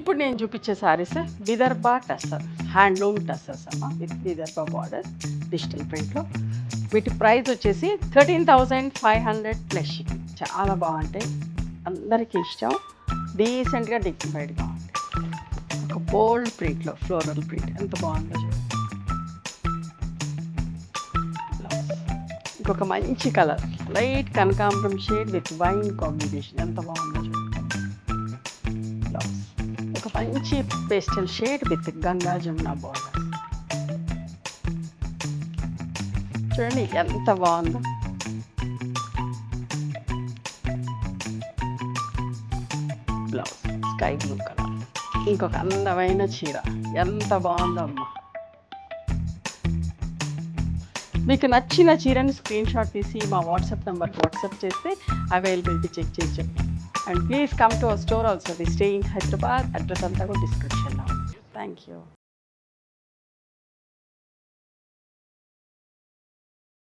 ఇప్పుడు నేను చూపించే సారీస్ విదర్భ టస్సర్, హ్యాండ్లూమ్ టస్సర్స్ అమ్మ, విత్ విదర్భ బార్డర్ డిజిటల్ ప్రింట్లో. వీటి ప్రైస్ వచ్చేసి 13,500 ప్లస్ షిప్పింగ్. చాలా బాగుంటాయి, అందరికీ ఇష్టం, డీసెంట్గా డిగ్నిఫైడ్గా ఉంటాయి. ఒక బోల్డ్ ప్రింట్లో ఫ్లోరల్ ప్రింట్ ఎంత బాగుందో చూడండి. ఇంకొక మంచి కలర్ లైట్ కనకాంబరం షేడ్ విత్ వైన్ కాంబినేషన్ ఎంత బాగుందో చూడండి. ఒక మంచి pastel shade with Ganga Jamuna border చూడండి ఎంత బాగుందో. బ్లౌజ్ స్కై బ్లూ కలర్, ఇంకొక అందమైన చీర ఎంత బాగుందో అమ్మ. మీకు నచ్చిన చీరని స్క్రీన్ షాట్ తీసి మా వాట్సాప్ నెంబర్కి వాట్సాప్ చేస్తే అవైలబిలిటీ చెక్ చేసి చెప్పండి. And please come to our store also. We stay in Hyderabad. Address అంతా కూడా డిస్క్రిప్షన్లో ఉంది. Thank you.